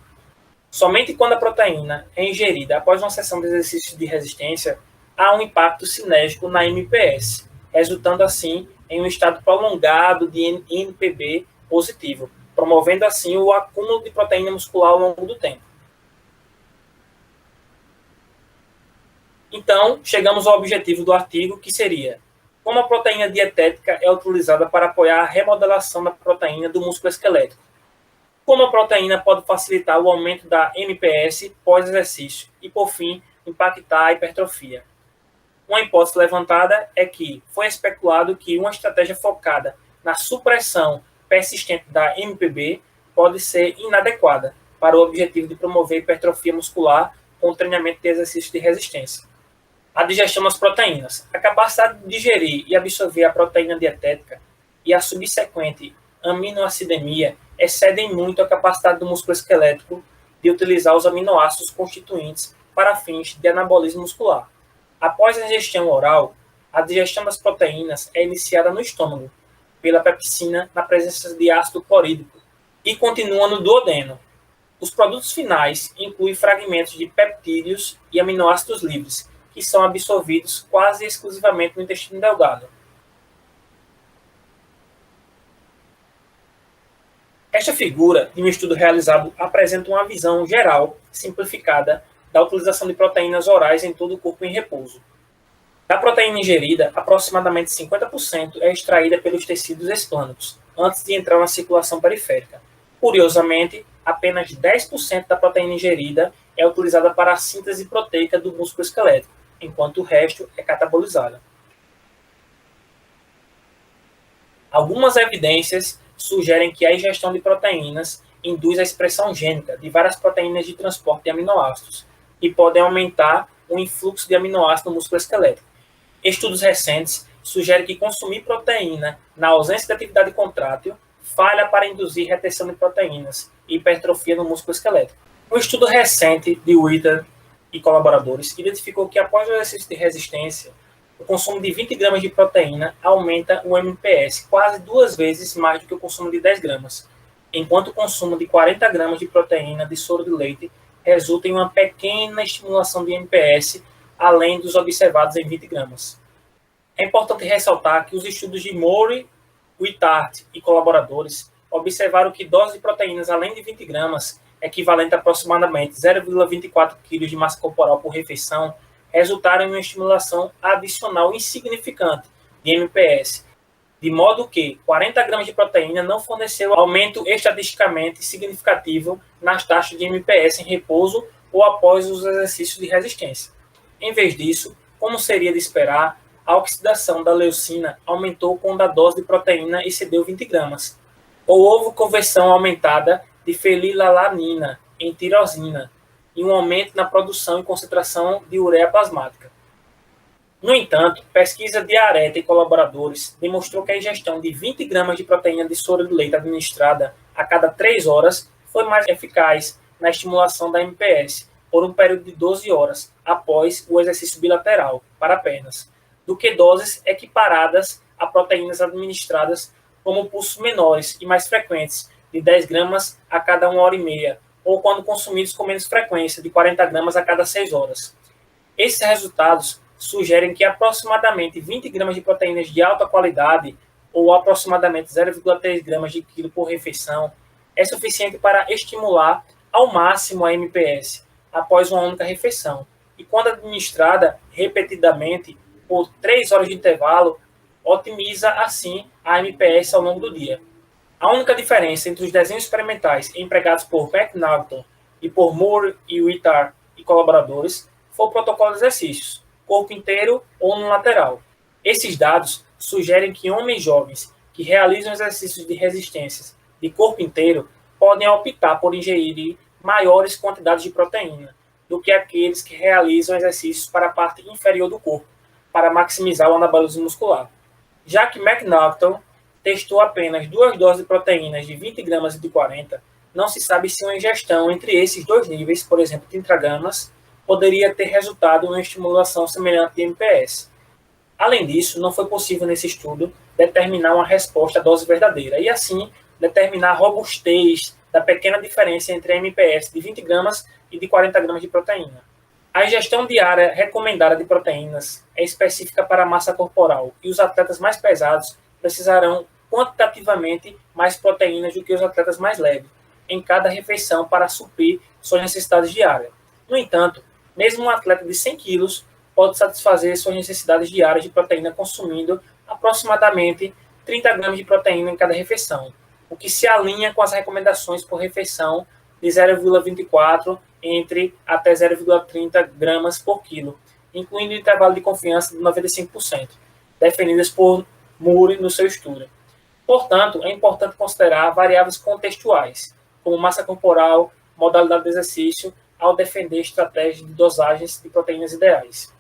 Somente quando a proteína é ingerida após uma sessão de exercício de resistência, há um impacto sinérgico na MPS, resultando assim em um estado prolongado de NPB positivo, promovendo assim o acúmulo de proteína muscular ao longo do tempo. Então, chegamos ao objetivo do artigo, que seria: como a proteína dietética é utilizada para apoiar a remodelação da proteína do músculo esquelético. Como a proteína pode facilitar o aumento da MPS pós-exercício e, por fim, impactar a hipertrofia. Uma hipótese levantada é que foi especulado que uma estratégia focada na supressão persistente da MPB pode ser inadequada para o objetivo de promover hipertrofia muscular com o treinamento de exercícios de resistência. A digestão das proteínas. A capacidade de digerir e absorver a proteína dietética e a subsequente aminoacidemia excedem muito a capacidade do músculo esquelético de utilizar os aminoácidos constituintes para fins de anabolismo muscular. Após a ingestão oral, a digestão das proteínas é iniciada no estômago, pela pepsina na presença de ácido clorídrico e continua no duodeno. Os produtos finais incluem fragmentos de peptídeos e aminoácidos livres, que são absorvidos quase exclusivamente no intestino delgado. Esta figura de um estudo realizado apresenta uma visão geral, simplificada, da utilização de proteínas orais em todo o corpo em repouso. Da proteína ingerida, aproximadamente 50% é extraída pelos tecidos esplâncnicos, antes de entrar na circulação periférica. Curiosamente, apenas 10% da proteína ingerida é utilizada para a síntese proteica do músculo esquelético, enquanto o resto é catabolizada. Algumas evidências sugerem que a ingestão de proteínas induz a expressão gênica de várias proteínas de transporte de aminoácidos e podem aumentar o influxo de aminoácidos no músculo esquelético. Estudos recentes sugerem que consumir proteína na ausência de atividade contrátil falha para induzir retenção de proteínas e hipertrofia no músculo esquelético. Um estudo recente de Whither e colaboradores identificou que após o exercício de resistência, o consumo de 20 gramas de proteína aumenta o MPS quase 2 vezes mais do que o consumo de 10 gramas, enquanto o consumo de 40 gramas de proteína de soro de leite resulta em uma pequena estimulação de MPS, além dos observados em 20 gramas. É importante ressaltar que os estudos de Murray, Whitard e colaboradores observaram que doses de proteínas além de 20 gramas, equivalente a aproximadamente 0,24 kg de massa corporal por refeição, resultaram em uma estimulação adicional insignificante de MPS, de modo que 40 gramas de proteína não forneceu aumento estatisticamente significativo nas taxas de MPS em repouso ou após os exercícios de resistência. Em vez disso, como seria de esperar, a oxidação da leucina aumentou quando a dose de proteína excedeu 20 gramas, ou houve conversão aumentada de fenilalanina em tirosina, e um aumento na produção e concentração de ureia plasmática. No entanto, pesquisa de Areta e colaboradores demonstrou que a ingestão de 20 gramas de proteína de soro de leite administrada a cada 3 horas foi mais eficaz na estimulação da MPS por um período de 12 horas após o exercício bilateral para pernas, do que doses equiparadas a proteínas administradas como pulsos menores e mais frequentes, de 10 gramas a cada 1 hora e meia, ou quando consumidos com menos frequência, de 40 gramas a cada 6 horas. Esses resultados sugerem que aproximadamente 20 gramas de proteínas de alta qualidade, ou aproximadamente 0,3 gramas de quilo por refeição, é suficiente para estimular ao máximo a MPS após uma única refeição, e quando administrada repetidamente por 3 horas de intervalo, otimiza assim a MPS ao longo do dia. A única diferença entre os desenhos experimentais empregados por McNaughton e por Moore e Whitard e colaboradores foi o protocolo de exercícios, corpo inteiro ou no lateral. Esses dados sugerem que homens jovens que realizam exercícios de resistência de corpo inteiro podem optar por ingerir maiores quantidades de proteína do que aqueles que realizam exercícios para a parte inferior do corpo, para maximizar o anabolismo muscular. Já que McNaughton testou apenas 2 doses de proteínas de 20 gramas e de 40, não se sabe se uma ingestão entre esses 2 níveis, por exemplo, 30 gramas, poderia ter resultado em uma estimulação semelhante de MPS. Além disso, não foi possível nesse estudo determinar uma resposta à dose verdadeira e, assim, determinar a robustez da pequena diferença entre a MPS de 20 gramas e de 40 gramas de proteína. A ingestão diária recomendada de proteínas é específica para a massa corporal e os atletas mais pesados precisarão quantitativamente mais proteínas do que os atletas mais leves em cada refeição para suprir suas necessidades diárias. No entanto, mesmo um atleta de 100 kg pode satisfazer suas necessidades diárias de proteína consumindo aproximadamente 30 gramas de proteína em cada refeição, o que se alinha com as recomendações por refeição de 0,24 entre até 0,30 gramas por quilo, incluindo o intervalo de confiança de 95%, definidas por Moore no seu estudo. Portanto, é importante considerar variáveis contextuais, como massa corporal, modalidade de exercício, ao defender estratégias de dosagens de proteínas ideais.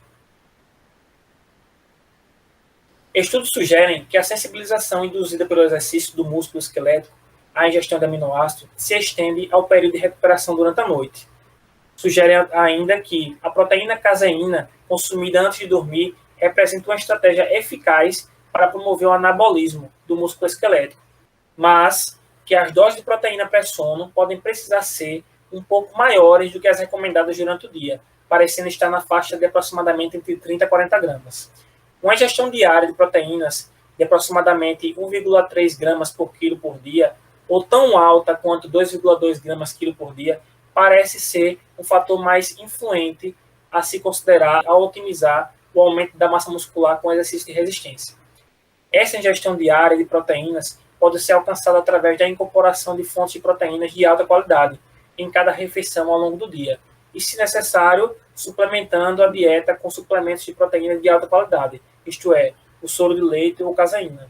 Estudos sugerem que a sensibilização induzida pelo exercício do músculo esquelético à ingestão de aminoácidos se estende ao período de recuperação durante a noite. Sugerem ainda que a proteína caseína consumida antes de dormir representa uma estratégia eficaz para promover o anabolismo do músculo esquelético, mas que as doses de proteína pré-sono podem precisar ser um pouco maiores do que as recomendadas durante o dia, parecendo estar na faixa de aproximadamente entre 30 a 40 gramas. Uma ingestão diária de proteínas de aproximadamente 1,3 gramas por quilo por dia, ou tão alta quanto 2,2 gramas quilo por dia, parece ser um fator mais influente a se considerar ao otimizar o aumento da massa muscular com exercício de resistência. Essa ingestão diária de proteínas pode ser alcançada através da incorporação de fontes de proteínas de alta qualidade em cada refeição ao longo do dia, e, se necessário, suplementando a dieta com suplementos de proteínas de alta qualidade, isto é, o soro de leite ou caseína.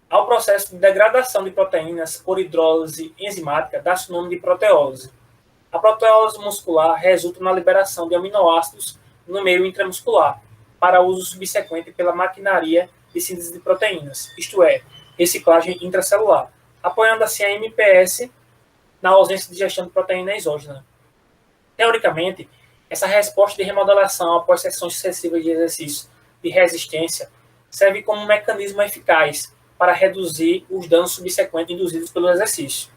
Ao processo de degradação de proteínas por hidrólise enzimática dá-se o nome de proteólise. A proteólise muscular resulta na liberação de aminoácidos no meio intramuscular, para uso subsequente pela maquinaria de síntese de proteínas, isto é, reciclagem intracelular, apoiando assim a MPS na ausência de digestão de proteína exógena. Teoricamente, essa resposta de remodelação após sessões sucessivas de exercício de resistência serve como um mecanismo eficaz para reduzir os danos subsequentes induzidos pelo exercício.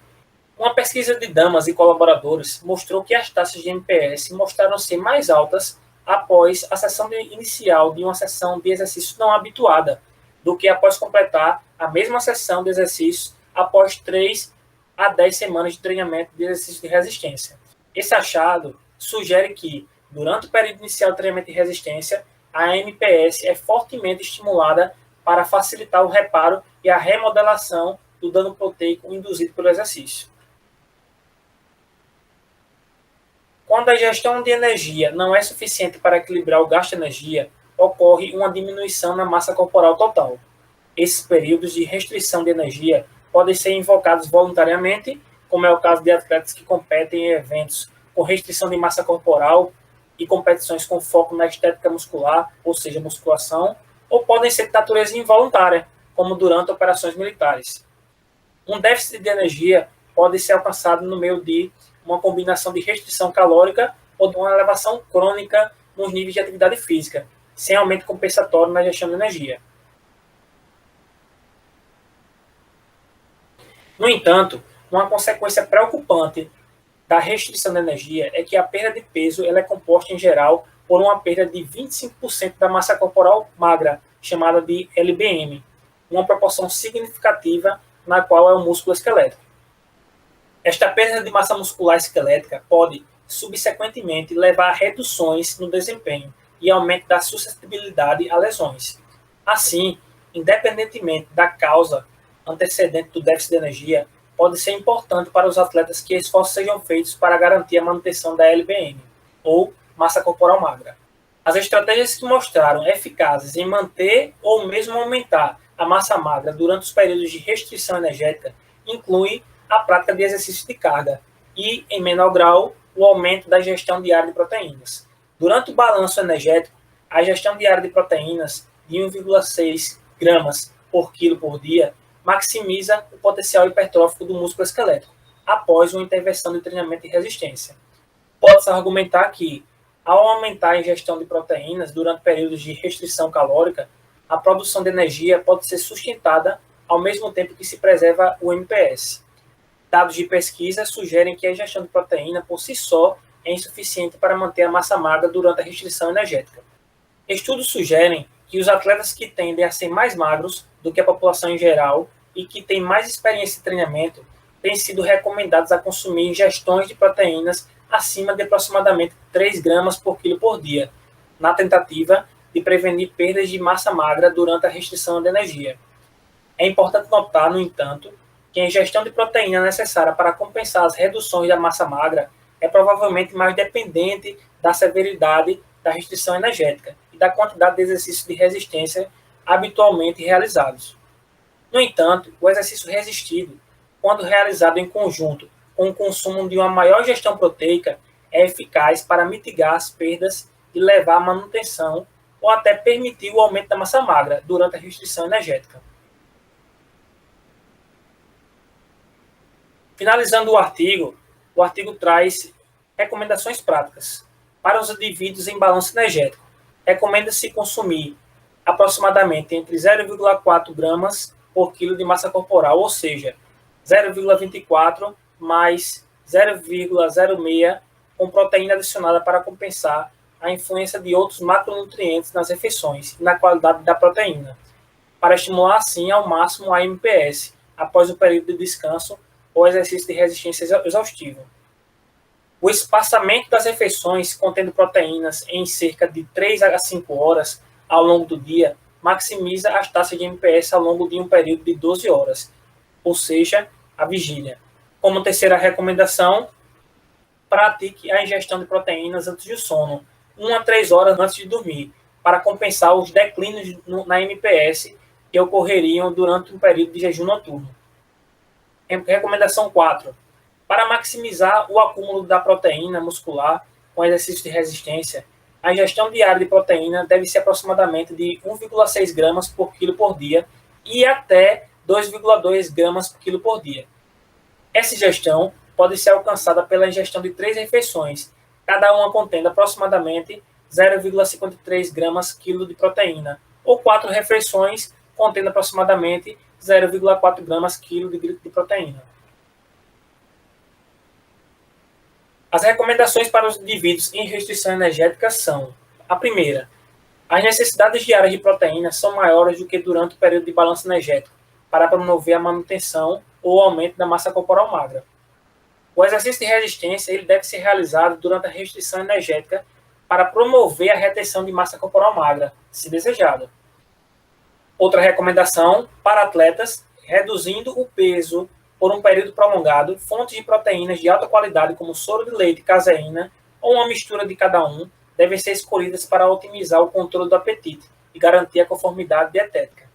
Uma pesquisa de damas e colaboradores mostrou que as taxas de MPS mostraram ser mais altas após a sessão inicial de uma sessão de exercício não habituada do que após completar a mesma sessão de exercício após 3 a 10 semanas de treinamento de exercício de resistência. Esse achado sugere que, durante o período inicial de treinamento de resistência, a MPS é fortemente estimulada para facilitar o reparo e a remodelação do dano proteico induzido pelo exercício. Quando a ingestão de energia não é suficiente para equilibrar o gasto de energia, ocorre uma diminuição na massa corporal total. Esses períodos de restrição de energia podem ser invocados voluntariamente, como é o caso de atletas que competem em eventos com restrição de massa corporal e competições com foco na estética muscular, ou seja, musculação, ou podem ser de natureza involuntária, como durante operações militares. Um déficit de energia pode ser alcançado no meio de uma combinação de restrição calórica ou de uma elevação crônica nos níveis de atividade física, sem aumento compensatório na gestão de energia. No entanto, uma consequência preocupante da restrição de energia é que a perda de peso ela é composta, em geral, por uma perda de 25% da massa corporal magra, chamada de LBM, uma proporção significativa na qual é o músculo esquelético. Esta perda de massa muscular esquelética pode, subsequentemente, levar a reduções no desempenho e aumento da suscetibilidade a lesões. Assim, independentemente da causa antecedente do déficit de energia, pode ser importante para os atletas que esforços sejam feitos para garantir a manutenção da LBM, ou massa corporal magra. As estratégias que mostraram eficazes em manter ou mesmo aumentar a massa magra durante os períodos de restrição energética incluem a prática de exercício de carga e, em menor grau, o aumento da ingestão diária de proteínas. Durante o balanço energético, a ingestão diária de proteínas de 1,6 gramas por quilo por dia maximiza o potencial hipertrófico do músculo esquelético após uma intervenção de treinamento de resistência. Pode-se argumentar que, ao aumentar a ingestão de proteínas durante períodos de restrição calórica, a produção de energia pode ser sustentada ao mesmo tempo que se preserva o MPS. Dados de pesquisa sugerem que a ingestão de proteína por si só é insuficiente para manter a massa magra durante a restrição energética. Estudos sugerem que os atletas que tendem a ser mais magros do que a população em geral e que têm mais experiência de treinamento têm sido recomendados a consumir ingestões de proteínas acima de aproximadamente 3 gramas por quilo por dia, na tentativa de prevenir perdas de massa magra durante a restrição de energia. É importante notar, no entanto, que a ingestão de proteína necessária para compensar as reduções da massa magra é provavelmente mais dependente da severidade da restrição energética e da quantidade de exercícios de resistência habitualmente realizados. No entanto, o exercício resistido, quando realizado em conjunto com o consumo de uma maior ingestão proteica, é eficaz para mitigar as perdas e levar à manutenção ou até permitir o aumento da massa magra durante a restrição energética. Finalizando o artigo traz recomendações práticas. Para os indivíduos em balanço energético, recomenda-se consumir aproximadamente entre 0,4 gramas por quilo de massa corporal, ou seja, 0,24 mais 0,06 com proteína adicionada para compensar a influência de outros macronutrientes nas refeições e na qualidade da proteína, para estimular assim ao máximo a MPS após o período de descanso ou exercício de resistência exaustivo. O espaçamento das refeições contendo proteínas em cerca de 3 a 5 horas ao longo do dia maximiza as taxas de MPS ao longo de um período de 12 horas, ou seja, a vigília. Como terceira recomendação, pratique a ingestão de proteínas antes do sono, 1 a 3 horas antes de dormir, para compensar os declínios na MPS que ocorreriam durante um período de jejum noturno. Recomendação 4. Para maximizar o acúmulo da proteína muscular com exercício de resistência, a ingestão diária de proteína deve ser aproximadamente de 1,6 gramas por quilo por dia e até 2,2 gramas por quilo por dia. Essa ingestão pode ser alcançada pela ingestão de 3 refeições, cada uma contendo aproximadamente 0,53 gramas quilo de proteína, ou 4 refeições contendo aproximadamente 0,4 gramas quilo de proteína. As recomendações para os indivíduos em restrição energética são: a primeira, as necessidades diárias de proteína são maiores do que durante o período de balanço energético, para promover a manutenção ou aumento da massa corporal magra. O exercício de resistência ele deve ser realizado durante a restrição energética para promover a retenção de massa corporal magra, se desejado. Outra recomendação para atletas, reduzindo o peso por um período prolongado, fontes de proteínas de alta qualidade como soro de leite e caseína ou uma mistura de cada um devem ser escolhidas para otimizar o controle do apetite e garantir a conformidade dietética.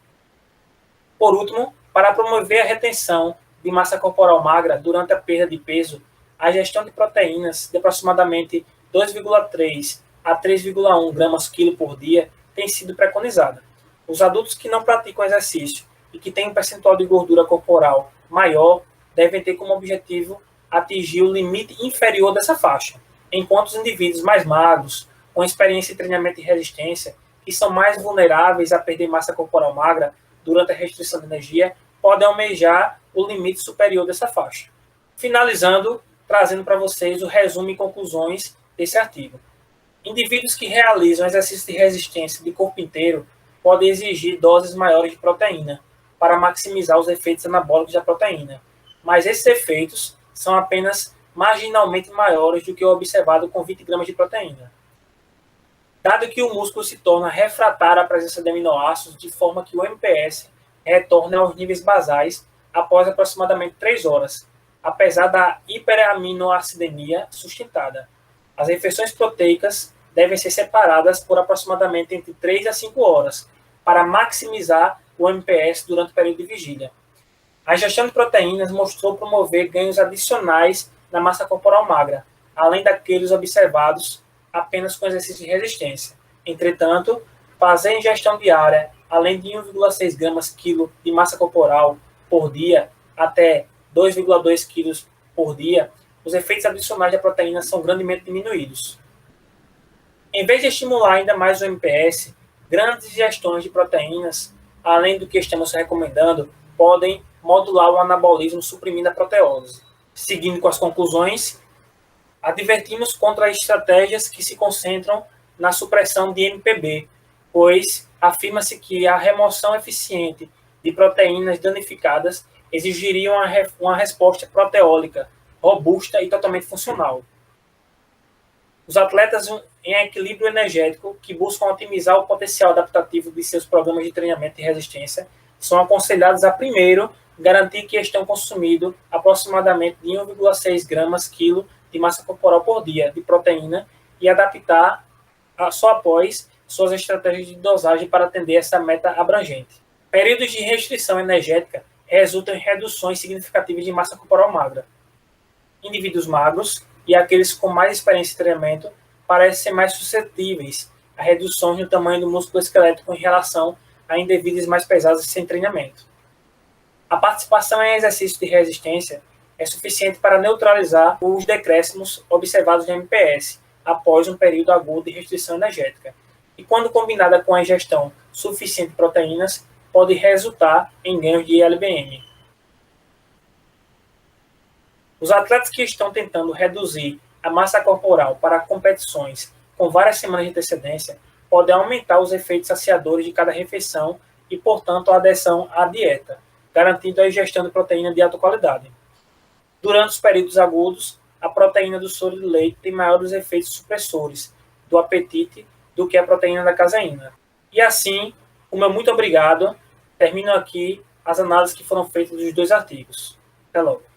Por último, para promover a retenção de massa corporal magra durante a perda de peso, a ingestão de proteínas de aproximadamente 2,3 a 3,1 gramas quilo por dia tem sido preconizada. Os adultos que não praticam exercício e que têm um percentual de gordura corporal maior devem ter como objetivo atingir o limite inferior dessa faixa, enquanto os indivíduos mais magros, com experiência em treinamento e resistência, que são mais vulneráveis a perder massa corporal magra durante a restrição de energia, podem almejar o limite superior dessa faixa. Finalizando, trazendo para vocês o resumo e conclusões desse artigo. Indivíduos que realizam exercício de resistência de corpo inteiro podem exigir doses maiores de proteína para maximizar os efeitos anabólicos da proteína, mas esses efeitos são apenas marginalmente maiores do que o observado com 20 gramas de proteína. Dado que o músculo se torna refratário à presença de aminoácidos, de forma que o MPS retorna aos níveis basais após aproximadamente 3 horas, apesar da hiperaminoacidemia sustentada. As refeições proteicas devem ser separadas por aproximadamente entre 3 a 5 horas, para maximizar o MPS durante o período de vigília. A ingestão de proteínas mostrou promover ganhos adicionais na massa corporal magra, além daqueles observados apenas com exercício de resistência. Entretanto, fazer a ingestão diária, além de 1,6 gramas quilo de massa corporal por dia, até 2,2 quilos por dia, os efeitos adicionais da proteína são grandemente diminuídos. Em vez de estimular ainda mais o MPS, grandes ingestões de proteínas, além do que estamos recomendando, podem modular o anabolismo suprimindo a proteólise. Seguindo com as conclusões, advertimos contra as estratégias que se concentram na supressão de MPB, pois afirma-se que a remoção eficiente de proteínas danificadas exigiria uma resposta proteólica robusta e totalmente funcional. Os atletas em equilíbrio energético que buscam otimizar o potencial adaptativo de seus programas de treinamento e resistência são aconselhados a, primeiro, garantir que estão consumindo aproximadamente de 1,6 gramas quilo de massa corporal por dia de proteína e adaptar só após suas estratégias de dosagem para atender essa meta abrangente. Períodos de restrição energética resultam em reduções significativas de massa corporal magra. Indivíduos magros e aqueles com mais experiência em treinamento parecem ser mais suscetíveis a reduções no tamanho do músculo esquelético em relação a indivíduos mais pesados sem treinamento. A participação em exercícios de resistência é suficiente para neutralizar os decréscimos observados no MPS após um período agudo de restrição energética. E quando combinada com a ingestão suficiente de proteínas, pode resultar em ganhos de LBM. Os atletas que estão tentando reduzir a massa corporal para competições com várias semanas de antecedência podem aumentar os efeitos saciadores de cada refeição e, portanto, a adesão à dieta, garantindo a ingestão de proteína de alta qualidade. Durante os períodos agudos, a proteína do soro de leite tem maiores efeitos supressores do apetite do que a proteína da caseína. E assim, o meu muito obrigado. Termino aqui as análises que foram feitas dos 2 artigos. Até logo.